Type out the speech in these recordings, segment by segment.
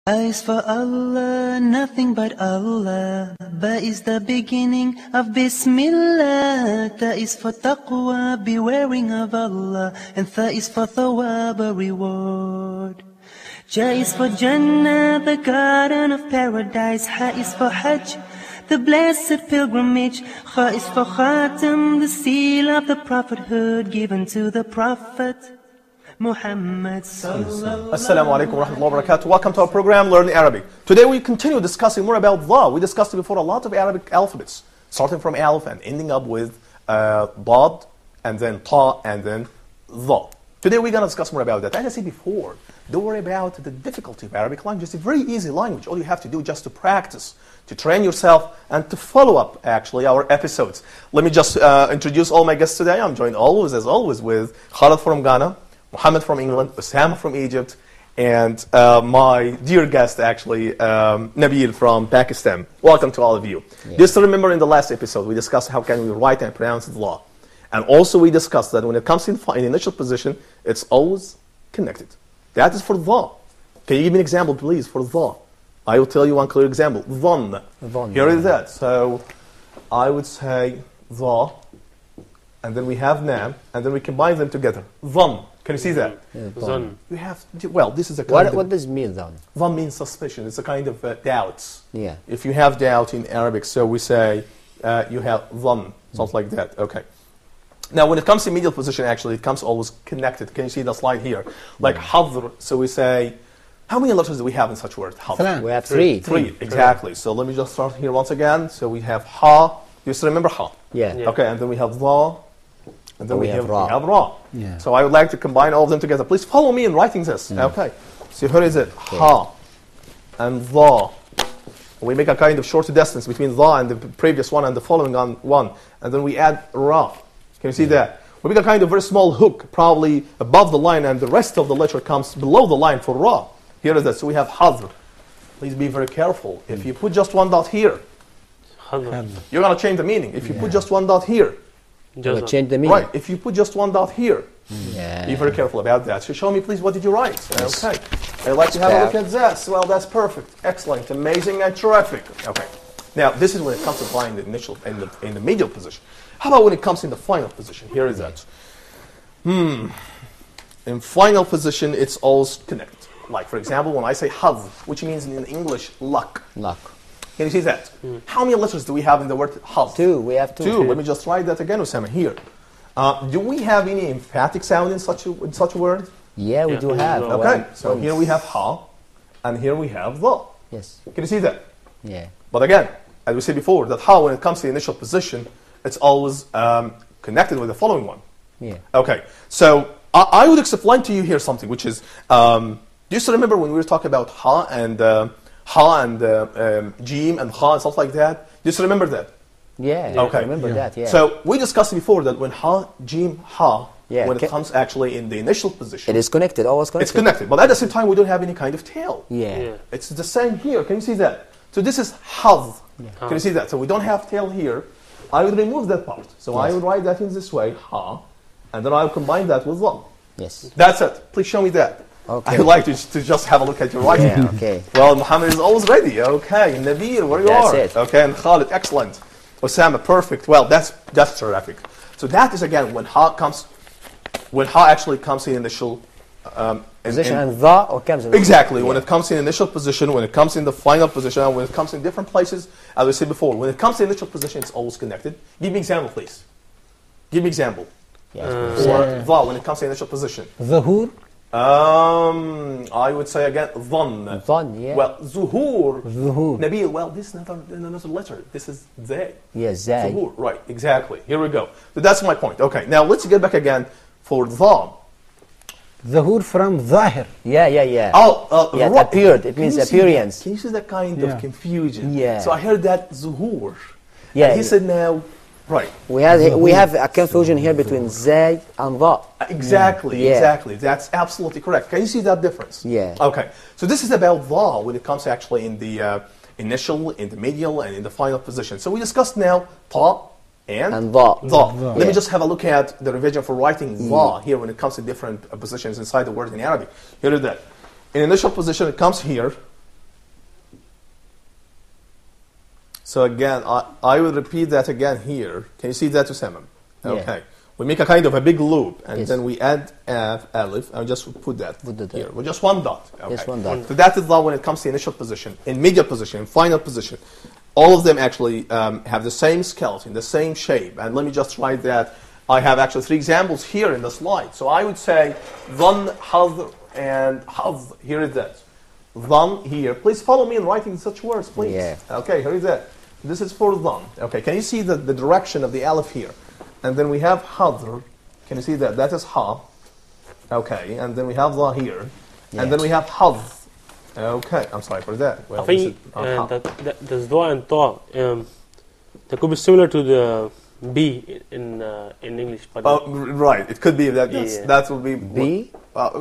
A is for Allah, nothing but Allah. Ba is the beginning of Bismillah. Ta is for taqwa, bewaring of Allah. And Tha is for thawab, a reward. Ja is for Jannah, the garden of paradise. Ha is for Hajj, the blessed pilgrimage. Kha is for Khatam, the seal of the prophethood given to the Prophet Muhammad sallallahu. Assalamu alaikum wa rahmatullahi wa barakatuh. Welcome to our program Learn Arabic. Today we continue discussing more about dha. We discussed before a lot of Arabic alphabets, starting from alif and ending up with dad, and then ta, and then dha. Today we're going to discuss more about that. As I said before, don't worry about the difficulty of Arabic language. It's a very easy language. All you have to do is just to practice, to train yourself, and to follow up, actually, our episodes. Let me just introduce all my guests today. I'm joined as always, with Khalid from Ghana, Mohammed from England, Osama from Egypt, and my dear guest, actually, Nabil from Pakistan. Welcome to all of you. Yeah. Just to remember, in the last episode, we discussed how can we write and pronounce the law. And also we discussed that when it comes in initial position, it's always connected. That is for dha. Can you give me an example, please, for dha? I will tell you one clear example. Dhan. Here is that. So I would say dha, and then we have nam, and then we combine them together. Dhan. Can you see that? Yeah, you have, well, this is a kind of... What does it mean, dhan? Dhan means suspicion. It's a kind of doubts. Yeah. If you have doubt in Arabic, so we say you have dhan, something like that. Okay. Now, when it comes to medial position, actually, it comes always connected. Can you see the slide here? Like hadr, so we say... How many letters do we have in such word? Hadr? We have three. Three, exactly. So let me just start here once again. So we have ha. You still remember ha? Yeah. Okay, and then we have dha. And then we have ra. Yeah. So I would like to combine all of them together. Please follow me in writing this. Okay. So here is it. Okay. Ha and dha. We make a kind of short distance between dha and the previous one and the following one. And then we add ra. Can you see that? We make a kind of very small hook, probably above the line, and the rest of the letter comes below the line for ra. Here is it. So we have hadr. Please be very careful. If you put just one dot here, you're going to change the meaning. If you put just one dot here, We'll change the meaning. Right, if you put just one dot here, be very careful about that. So show me, please, what did you write? Yes. Okay. I'd like to have a look at this. Well, that's perfect. Excellent. Amazing and terrific. Okay. Now, this is when it comes to applying the initial in the medial position. How about when it comes in the final position? Here is that. In final position, it's always connected. Like, for example, when I say hadh, which means in English, luck. Luck. Can you see that? How many letters do we have in the word hadh? Two. We have two. Two. Let me just write that again, Osama, here. Do we have any emphatic sound in such a word? Yeah, we do have. Okay, so here we have ha, and here we have dha. Yes. Can you see that? Yeah. But again, as we said before, that ha, when it comes to the initial position, it's always connected with the following one. Yeah. Okay, so I would explain to you here something, which is, do you still remember when we were talking about ha and jim and kha and stuff like that? Do you still remember that? Yeah. Okay. I remember that. Yeah. So we discussed before that when ha, jim, ha, Yeah, when it comes actually in the initial position, it is connected. Always connected. it's connected. But at the same time, we don't have any kind of tail. Yeah. It's the same here. Can you see that? So this is hadh. Can you see that? So we don't have tail here. I would remove that part. So I would write that in this way, ha, and then I will combine that with dha. Yes. That's it. Please show me that. Okay. I'd like to just have a look at your writing. Yeah, okay. Well, Mohammed is always ready. Okay. Nabil, where you That's are. it. Okay, and Khalid, excellent. Osama, perfect. Well, that's terrific. So that is, again, when ha actually comes in initial Position and dha or comes in. Exactly. When it comes in initial position, when it comes in the final position, and when it comes in different places, as we said before, when it comes to initial position, it's always connected. Give me example, please. Give me example. Yes. For dha, when it comes to initial position. Zuhur. I would say again, dhan. Dhan, yeah. Well, zuhur. Zuhur. Nabil, well, this is another letter. This is zay. Yes, zay. Zuhur, right, exactly. Here we go. So that's my point. Okay, now let's get back again for dha. Zuhur from Zahir. Yeah. Oh, Yeah, right. appeared. It Can means you see appearance. that? Can you see that kind Yeah. of confusion? Yeah. So I heard that zuhur. Yeah. And he said now, right. We have a confusion here between zay and dha. Exactly, Yeah. exactly. That's absolutely correct. Can you see that difference? Yeah. Okay. So this is about dha when it comes actually in the initial, in the medial, and in the final position. So we discussed now ta and dha. Let Yeah. me just have a look at the revision for writing dha here when it comes to different positions inside the word in Arabic. Here is that. In initial position, it comes here. So again, I will repeat that again here. Can you see that, Usamam? Yeah. Okay. We make a kind of a big loop, and Yes. then we add alif, and just put that Put that here. there. With just one dot. Okay. Yes, one dot. So that is the when it comes to initial position, in medial position, in final position. All of them actually have the same skeleton, the same shape. And let me just write that. I have actually 3 examples here in the slide. So I would say dhan, hadr, and hadr. Here is that. Dhan here. Please follow me in writing such words, please. Yeah. Okay, here is that. This is for dhan. Okay, can you see the direction of the alif here? And then we have hadr. Can you see that? That is ha. Okay, and then we have dha here. Yeah. And then we have hadr. Okay, I'm sorry for that. Well, I think ha. the dha and ta, they could be similar to the B in English. But Right, it could be that. Yeah. That will be B?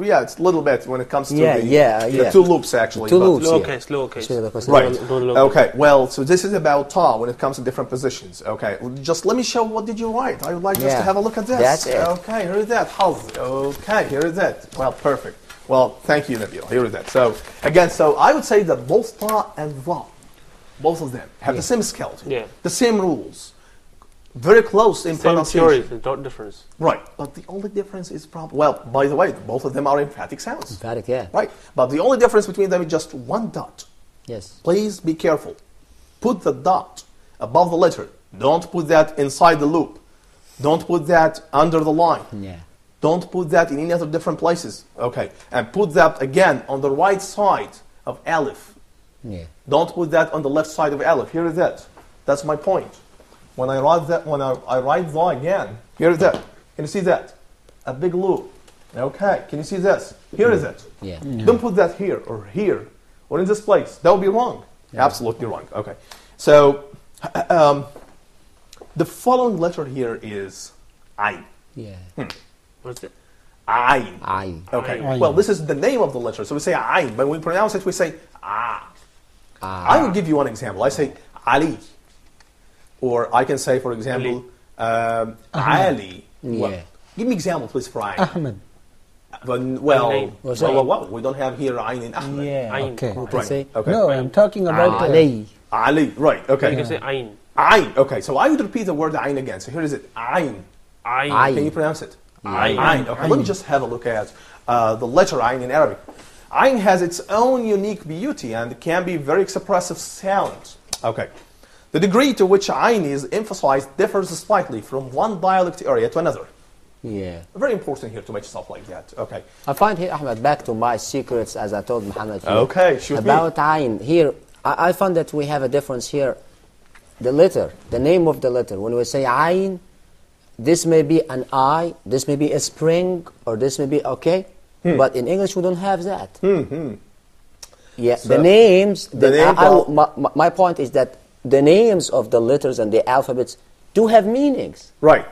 Yeah, it's a little bit when it comes to Yeah, the 2 loops actually. Two but- loops. slow case. Right. Don't look. Okay. Well, so this is about ta when it comes to different positions. Okay. Just let me show what did you write. I would like just Yeah. to have a look at this. That's it. Okay. Here is that. Haz. Okay. Here is that. Well, perfect. Well, thank you, Nabil. Here is that. So again, so I would say that both ta and dha, both of them have the same skeleton, Yeah. the same rules, very close in Same pronunciation. theory, there's no difference. Right. But the only difference is probably, well, by the way, both of them are emphatic sounds. Emphatic, yeah. Right. But the only difference between them is just one dot. Yes. Please be careful. Put the dot above the letter. Don't put that inside the loop. Don't put that under the line. Yeah. Don't put that in any other different places. Okay. And put that again on the right side of alif. Yeah. Don't put that on the left side of alif. Here is that. That's my point. When I write that, when I write dha again, here is that. Can you see that? A big loop. Okay. Can you see this? Here is it. Yeah. Don't put that here or here or in this place. That would be wrong. Absolutely wrong. Okay. So the following letter here is ayn. Yeah. What's it? Ayn. Ayn. Okay. Ayn. Well, this is the name of the letter. So we say ayn, but when we pronounce it, we say ah. Ah. I will give you one example. I say Ali. Or I can say, for example, Ali. Well, Yeah. give me example, please, for ayn. Ahmed. Well, Ayn. well, we don't have here ayn in Ahmed. Yeah. Ayn. Okay. You can Right. say Okay. No, I'm talking about Ali. Ali. Right. Okay. You can say ayn. Ayn. Okay. So I would repeat the word ayn again. So here is it. Ayn. Ayn. Ayn. Can you pronounce it? Ayn. Ayn. Okay. Let me just have a look at the letter ayn in Arabic. Ayn has its own unique beauty and can be very expressive sound. Okay. The degree to which ayn is emphasized differs slightly from one dialect area to another. Yeah. Very important here to make stuff like that. Okay. I find here, Ahmed, back to my secrets, as I told Muhammad here. Okay, shoot me. About ayn. Here, I found that we have a difference here. The letter, the name of the letter. When we say ayn, this may be an I, this may be a spring, or this may be, okay? But in English, we don't have that. Yeah, So, the names, the name my point is that the names of the letters and the alphabets do have meanings. Right.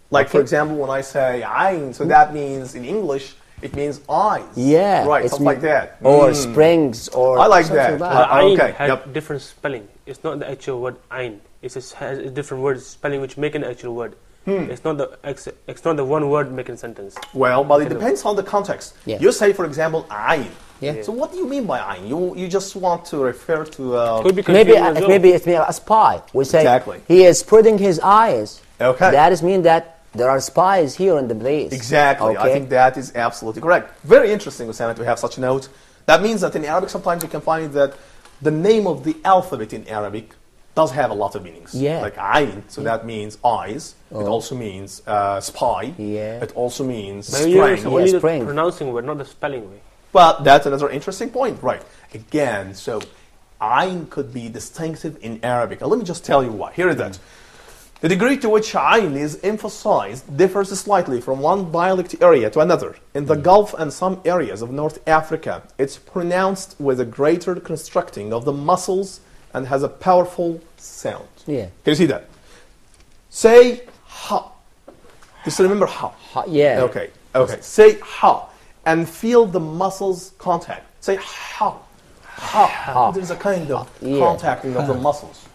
Like, for Okay. example, when I say ayn, so that means in English, it means eyes. Yeah. Right, it's something like that. Or springs, or I like something that. Ayn Okay, has yep. different spelling. It's not the actual word ayn. It has a different word spelling which make an actual word. It's not the one word making sentence. Well, but it depends on the context. Yeah. You say, for example, ayn. Yeah. So what do you mean by ayn? You just want to refer to... Could be Maybe confusing as well. maybe it's a spy. We say Exactly. he is spreading his eyes. Okay. That is mean that there are spies here in the place. Exactly. I Okay. think that is absolutely correct. Very interesting, Usama, to have such a note. That means that in Arabic, sometimes you can find that the name of the alphabet in Arabic does have a lot of meanings. Yeah. Like ayn, so that means eyes. It also means spy. Yeah. It also means Maybe you're spring. only the spring. pronouncing word, not the spelling way. Well, that's another interesting point. Right. Again, so ayn could be distinctive in Arabic. Now, let me just tell you why. Here is that. The degree to which ayn is emphasized differs slightly from one dialect area to another. In the Gulf and some areas of North Africa, it's pronounced with a greater constricting of the muscles and has a powerful sound. Yeah. Can you see that? Say ha. Just remember ha. Yeah. Okay. Okay. Say ha and feel the muscles contact. Say ha. Ha. There's a kind of Yeah. contacting of the muscles.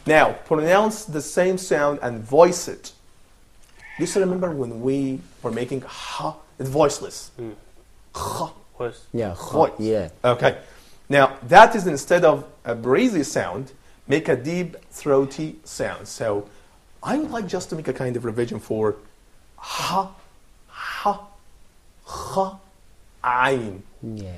Now, pronounce the same sound and voice it. You still remember when we were making ha? It's voiceless. Ha. Voice. Yeah. Voice. Yeah. Okay. Now, that is instead of a breezy sound, make a deep, throaty sound. So I would like just to make a kind of revision for ha, ha, ha, ayn. Yeah.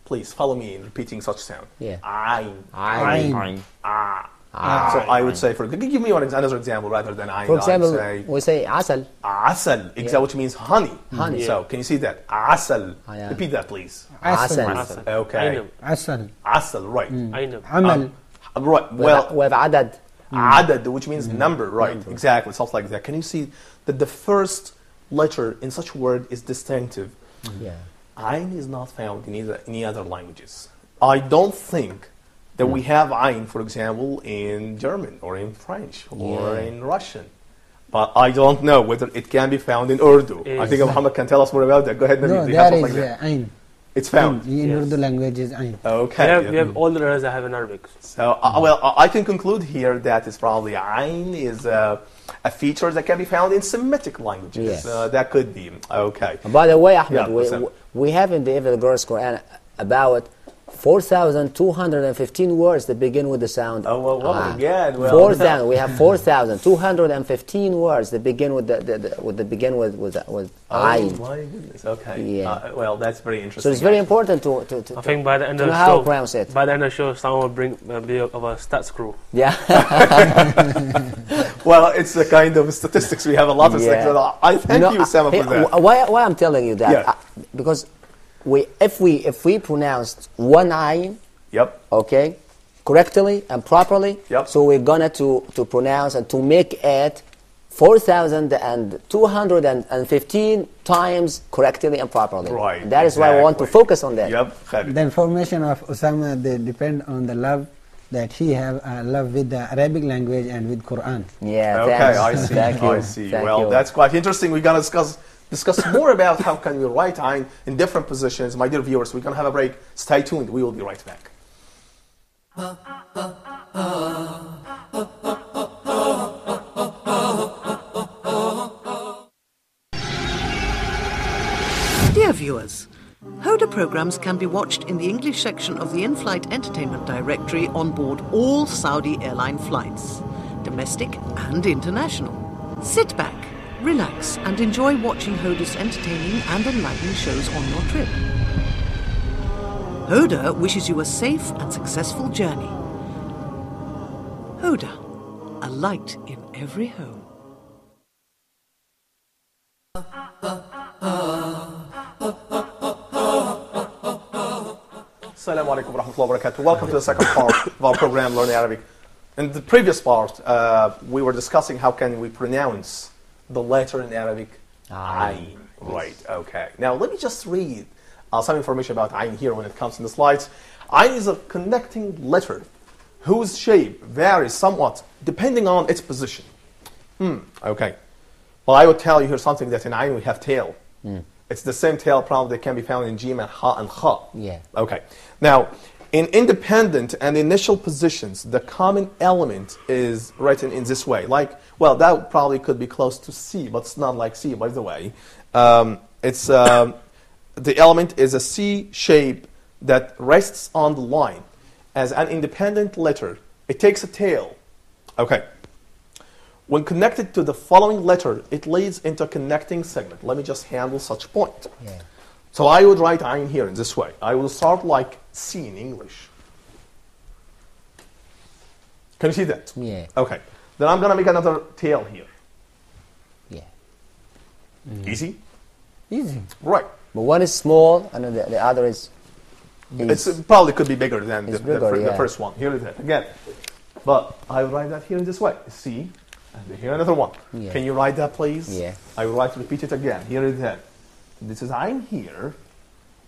Please follow me in repeating such sound. Yeah. Ayn. Ayn. Ah. Ah. So I would say, give me another example rather than ayn. For example, I'd say we say asal. asal, exactly, which means honey. Honey. So can you see that? Asal. Yeah. Repeat that, please. Asal. Asal. Okay. Asal. Asal, right. Aynab. Amal. Right. Well, we have adad. adad, which means number, right? Exactly, something like that. Can you see that the first letter in such a word is distinctive? Yeah. Ayn is not found in any other languages. I don't think that we have ayn, for example, in German or in French or in Russian. But I don't know whether it can be found in Urdu. I think Muhammad can tell us more about that. Go ahead, Nabil. No, Do you have there something is like that? Ayn. It's found. In Yes. Urdu language is Ayn. Okay. We have all the letters I have in Arabic. So, I can conclude here that it's probably ayn is a feature that can be found in Semitic languages. Yes. That could be. Okay. By the way, Ahmed, Yeah, listen. we have in the Evil Girls Quran about 4,215 words that begin with the sound. Oh, well, again. Well, 4,000. We have 4,215 words that begin with with ayn. Oh, my goodness. Okay. Yeah. Well, that's very interesting. So it's very important to I think by the end to of know the how to show, pronounce it. by the end of the show, someone will bring be of a stats crew. Yeah. Well, it's a kind of statistics. We have a lot of Yeah. things. I thank you, Sama, for that. Why I'm telling you that? Yeah. Because if we pronounced one ayn, Yep. okay, correctly and properly, Yep. so we're gonna to pronounce and to make it 4,215 times correctly and properly. Right, And that is why I want to exactly. focus on that. Yep. Khalid. The information of Osama, they depend on the love that he have love with the Arabic language and with Quran. Yeah. Okay, thanks. I see. Thank you. I see. Thank Well, you. that's quite interesting. We're gonna discuss more about how can we write ayn in different positions. My dear viewers, we're gonna have a break. Stay tuned. We will be right back. Dear viewers, Huda programs can be watched in the English section of the in-flight entertainment directory on board all Saudi airline flights, domestic and international. Sit back, relax and enjoy watching Huda's entertaining and enlightening shows on your trip. Huda wishes you a safe and successful journey. Huda, a light in every home. Assalamu alaikum wa rahmatullahi wa barakatuh. Welcome to the second part of our program, Learning Arabic. In the previous part, we were discussing how can we pronounce the letter in Arabic, ayn. Right, okay. Now, let me just read some information about ayn here when it comes in the slides. Ayn is a connecting letter whose shape varies somewhat depending on its position. Okay. Well, I would tell you here something that in ayn we have tail. It's the same tail probably that can be found in jim and ha and kha. Yeah. Okay. Now, in independent and initial positions, the common element is written in this way. Like, well, that probably could be close to C, but it's not like C, by the way. The element is a C shape that rests on the line as an independent letter. It takes a tail. Okay. When connected to the following letter, it leads into a connecting segment. Let me just handle such point. Yeah. So I would write ayn here in this way. I will start like C in English. Can you see that? Yeah. Okay. Then I'm going to make another tail here. Yeah. Easy? Easy. Right. But one is small and the other is It probably could be bigger than It's the bigger, yeah. first one. Here it is again. But I will write that here in this way. C. And here another one. Yeah. Can you write that, please? Yeah. I will write, repeat it again. Here it is. This is ayn here.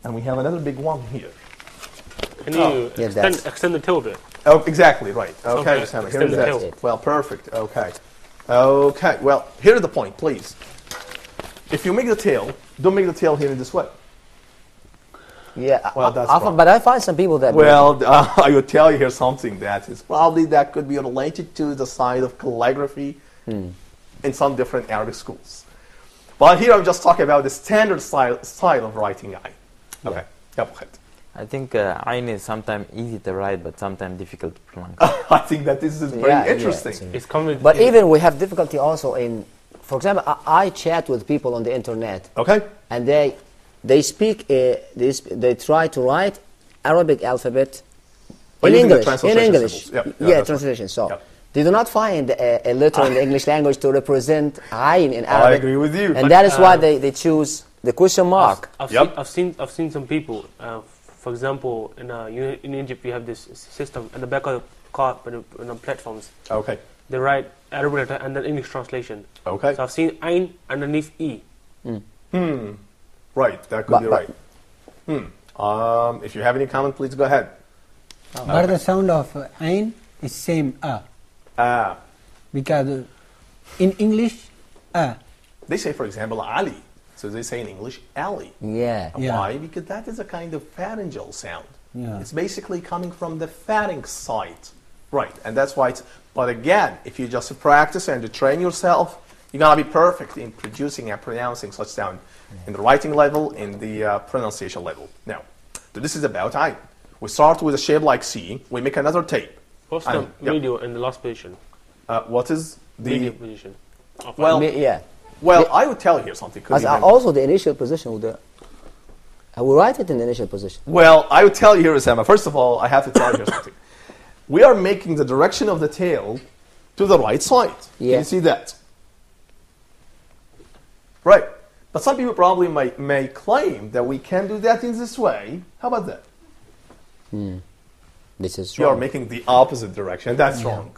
And we have another big one here. Can you Yeah, that's- extend the tail a bit? Oh, exactly, right. Okay, Okay, Osama, extend here the it is. tail. Well, perfect. Okay. Okay, well, here's the point, please. If you make the tail, don't make the tail here in this way. yeah. Well, that's often, wrong. but I find some people that Well, I would tell you here something that is probably that could be related to the side of calligraphy in some different Arabic schools. But here I'm just talking about the standard style of writing ayn. Okay. Yep. I think Ain is sometimes easy to write, but sometimes difficult to pronounce. I think that this is very interesting. It's common. But even we have difficulty also in, for example, I chat with people on the internet, Okay. and they speak, they try to write Arabic alphabet By in using the English. In translation English, symbols. Yep, yeah, that's translation. So Yep. they do not find a letter in the English language to represent Ain in I Arabic. agree with you. And that is why they choose the question mark. I've seen some people. For example, in Egypt, you have this system at the back of the car, on platforms. Okay. They write Arabic letter and then English translation. Okay. So I've seen Ain underneath E. Right. That could be right. If you have any comment, please go ahead. But the sound of Ain is same because in English They say, for example, Ali. So they say in English, Ali. Yeah. Why? Because that is a kind of pharyngeal sound. Yeah. It's basically coming from the pharynx side. Right. And that's why it's... But again, if you just practice and you train yourself, you're going to be perfect in producing and pronouncing such sound in the writing level, in the pronunciation level. Now, so this is about Ain. We start with a shape like C. We make another tape. What's the video in the last position? What is the... Video position. Well, Yeah. I would tell you here something. As also the initial position with I will write it in the initial position. Well, I would tell you here, Osama. First of all, I have to tell you something. We are making the direction of the tail to the right side. Yeah. Can you see that? Right. But some people probably may claim that we can do that in this way. How about that? This is You are wrong. making the opposite direction. That's wrong.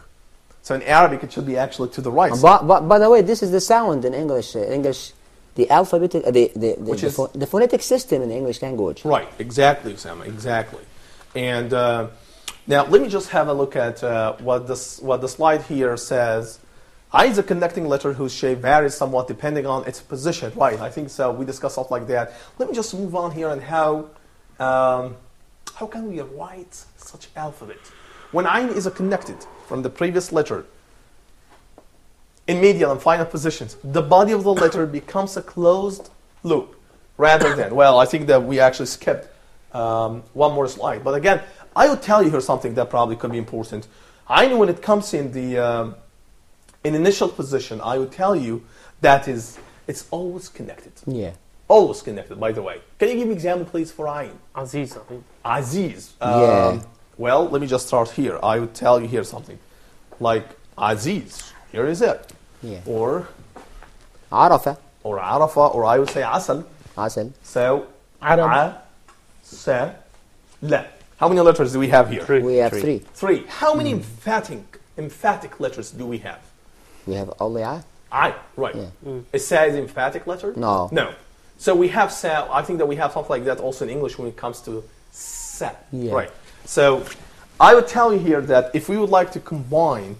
So in Arabic, it should be actually to the right. But by the way, this is the sound in English. English, the alphabetic, the phonetic system in the English language. Right, exactly, Osama, exactly. And now let me just have a look at what the slide here says. I is a connecting letter whose shape varies somewhat depending on its position. Right, I think so. We discussed stuff like that. Let me just move on here and how can we write such alphabet? When Ain is connected from the previous letter in medial and final positions, the body of the letter becomes a closed loop rather than, well, I think that we actually skipped one more slide. But again, I would tell you here something that probably could be important. Ain, when it comes in the in initial position, I would tell you that it's always connected. Yeah. Always connected, by the way. Can you give me an example, please, for Ain? Aziz, I think. Aziz. Yeah. Well, let me just start here. I would tell you here something. Like Aziz. Here is it. Yeah. Or Arafa. Arafa, or I would say Asal. Asal. So, Arab. La. How many letters do we have here? We have three. Three. How many emphatic letters do we have? We have only A. I, right. Yeah. Is Sa is emphatic letter? No. No. So we have Sa. I think that we have something like that also in English when it comes to Sa. Yeah. Right. So I would tell you here that if we would like to combine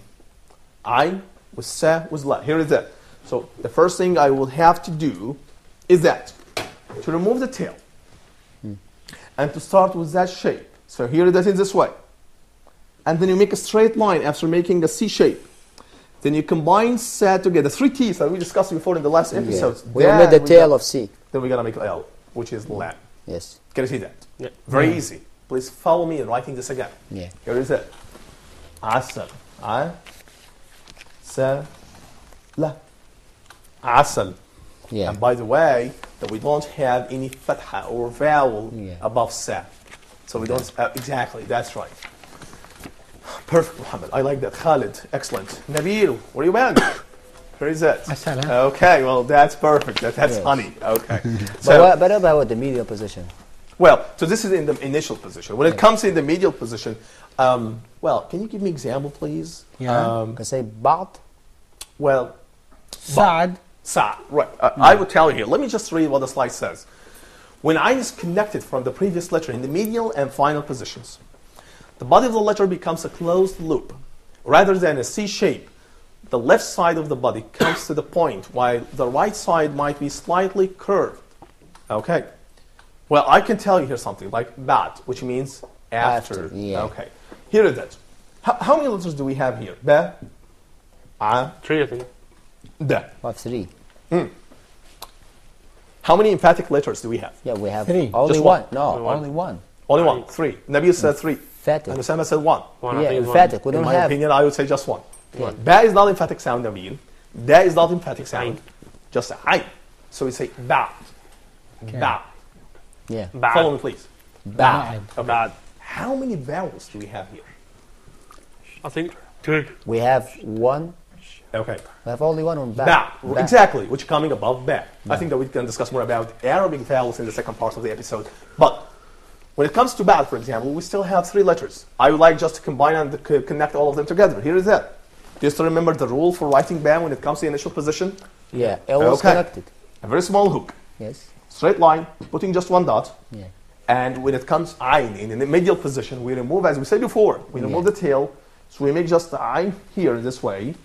I with Sa with La, here is it. So the first thing I will have to do is that to remove the tail and to start with that shape. So here it is in this way. And then you make a straight line after making a C shape. Then you combine Sa together. 3 T's that we discussed before in the last episodes. We made the tail of C. Then we're going to make L, which is La. Yes. Can you see that? Yeah. Very easy. Please follow me in writing this again. Yeah. Here is it. Asal. Sa. La. Asal. Yeah. And by the way, that we don't have any fatha or vowel above Sa. So we don't, exactly, that's right. Perfect, Muhammad. I like that. Khalid, excellent. Nabil, where you been? Where is that? Assalam. Okay, well, that's perfect. That's Yes. honey. Okay. But what about the medial position? Well, so this is in the initial position. When it comes in the medial position, well, can you give me an example, please? Yeah. Can I say Ba'd? Well, Saad. Sa, right. I would tell you here. Let me just read what the slide says. When I is connected from the previous letter in the medial and final positions, the body of the letter becomes a closed loop. Rather than a C shape, the left side of the body comes to the point, while the right side might be slightly curved. Okay. Well, I can tell you here something like Ba'd, which means after. Yeah. Okay. Here it is. How many letters do we have here? Ba, A, 3, I think. Da. We have 3. How many emphatic letters do we have? Yeah, we have Three. only Just one. one. No, Only one. only one. Only one. 3. Nabil said 3. Emphatic. And Osama said 1. One, I Yeah, think it's emphatic. We In don't my have. opinion, I would say just 1. Yeah. Ba is not emphatic sound, Nabil. Da is not emphatic sound. Just ayn. So we say ba. Ba. Yeah. Bad. Follow me, please. Ba. Okay. Bad. How many vowels do we have here? I think 2. We have one. Okay. We have only one on ba. Ba. Exactly, which coming above ba. I think that we can discuss more about Arabic vowels in the second part of the episode. But when it comes to ba, for example, we still have 3 letters. I would like just to combine and connect all of them together. Here is that. Just to remember the rule for writing ba when it comes to the initial position. Yeah, always Okay. connected. A very small hook. Yes. Straight line, putting just 1 dot. Yeah. And when it comes ayn in the medial position, we remove, as we said before, we remove the tail. So we make just the ayn here this way.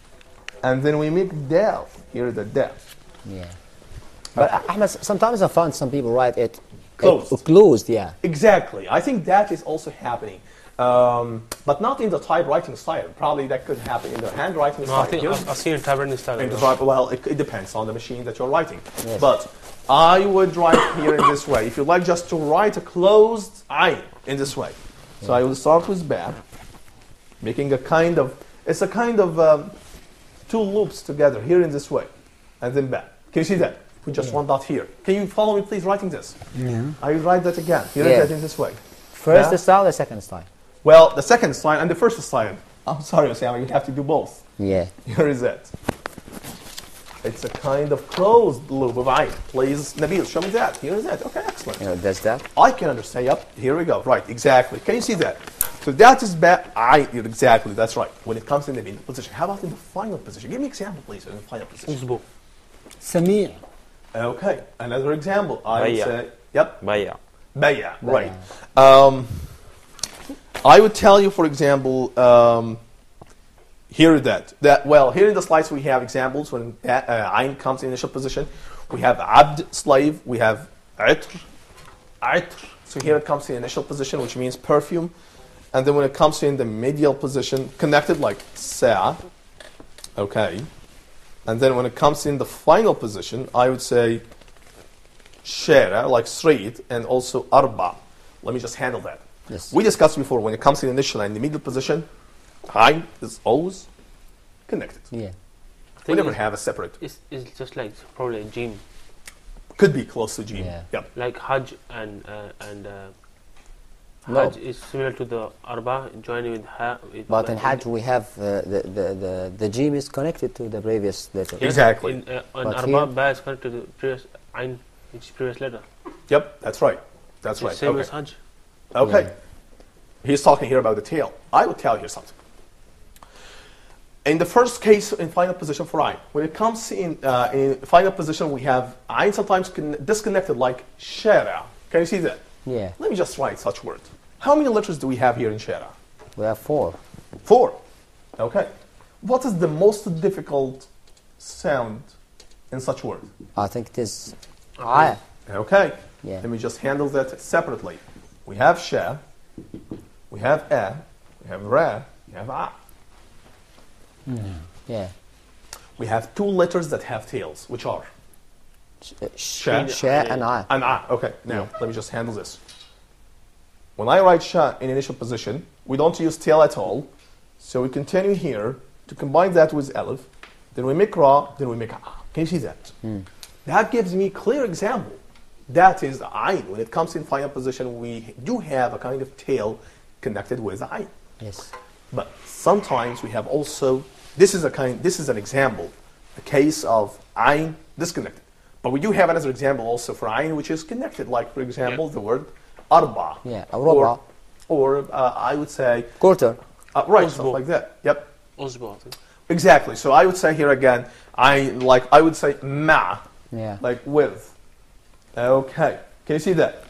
And then we make dal here, the dal. Yeah. But Ahmed, sometimes I find some people write it Closed. Closed, yeah. Exactly. I think that is also happening. But not in the typewriting style. Probably that could happen in the handwriting No, style. I think I've seen it typewritten style. In the well, it depends on the machine that you're writing. Yes. But I would write here in this way. If you like just to write a closed ayn in this way. So I will start with ba, making a kind of, it's a kind of 2 loops together here in this way. And then ba. Can you see that? Put just 1 dot here. Can you follow me please writing this? Yeah. I will write that again. Here Yeah. is that in this way. First Yeah. style, the second style. Well, the second sign and the first sign. I'm sorry, Osama, you have to do both. Yeah. Here is it. It's a kind of closed loop of ayn. Please, Nabil, show me that. Here is it. Okay, excellent. You know, that's that. I can understand. Yep, here we go. Right, exactly. Can you see that? So that is ayn. Exactly, that's right. When it comes in the middle position. How about in the final position? Give me an example, please, in the final position. Uzbu. Sami'. Okay, another example. I would Bayya. say, yep, Baya. bayya, right. I would tell you, for example, here that well, here in the slides we have examples when ayn comes in initial position. We have abd, slave. We have itr. So here it comes in initial position, which means perfume. And then when it comes in the medial position, connected like sa. Okay. And then when it comes in the final position, I would say shara, like street, and also arba. Let me just handle that. Yes. We discussed before, when it comes in initial and the middle position, ayn is always connected. Yeah. We never have a separate. It's just like probably a jim. Could be close to gene. Yeah. Yep. Like Hajj and No. Hajj is similar to the Arba, joining with Ha. But in Hajj we have the jim is connected to the previous letter. Yes, Exactly. In But Arba, here- Ba is connected to the previous Ain, which is previous letter. Yep, that's right. That's right. Same Okay. as Hajj. Okay. Yeah. He's talking here about the tail. I will tell you something. In the first case, in final position for ayn, when it comes in final position, we have ayn sometimes disconnected like shara. Can you see that? Yeah. Let me just write such word. How many letters do we have here in shara? We have 4. 4. Okay. What is the most difficult sound in such word? I think it is I. Okay. Yeah. Let me just handle that separately. We have sha, we have a, we have ra, we have a. Yeah. We have 2 letters that have tails, which are Sha and I. and a. Okay. Now let me just handle this. When I write sha in initial position, we don't use tail at all. So we continue here to combine that with alif. Then we make ra, then we make a. Can you see that? That gives me a clear example. That is ayn. When it comes in final position, we do have a kind of tail connected with ayn. Yes. But sometimes we have also, this is an example, a case of ayn disconnected. But we do have another example also for ayn which is connected, like for example the word arba. Yeah. Arba. Or I would say, Quarter. right, stuff like that. Yep. Uzbu, I think. Exactly. So I would say here again, I would say ma, Yeah. like with. Okay. Can you see that?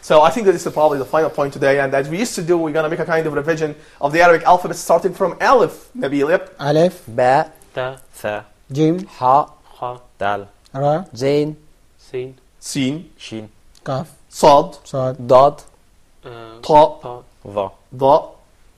So I think that this is probably the final point today. And as we used to do, we're going to make a kind of revision of the Arabic alphabet starting from alif. Nabil, yep. Alif, Ba, Ta, Tha. Jim, Ha, Kha, Dal. Ra, Zain, Sin, Sin, Shin. Kaf, Sad, Sad, Dad, Ta, Ta, Va. Da,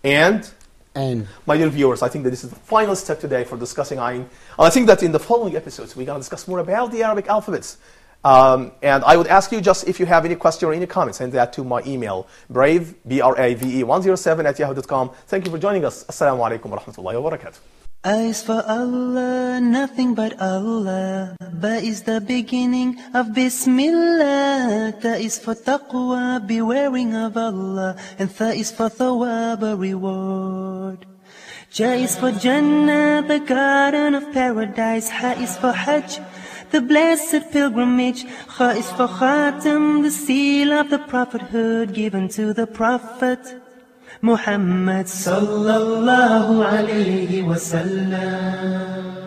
and Ain. my dear viewers, I think that this is the final step today for discussing ayn. And I think that in the following episodes, we're going to discuss more about the Arabic alphabets. And I would ask you just if you have any question or any comments, send that to my email, brave, B-R-A-V-E 107 @yahoo.com. Thank you for joining us. Assalamu alaikum wa rahmatullahi wa barakatuh. A is for Allah, nothing but Allah. Ba is the beginning of Bismillah. Ta is for taqwa, bewaring of Allah. And Tha is for Tawwab, a reward. Ja is for Jannah, the garden of paradise. Ha is for Hajj, the blessed pilgrimage. Kha is for Khatam, the seal of the prophethood given to the Prophet Muhammad sallallahu alayhi wa sallam.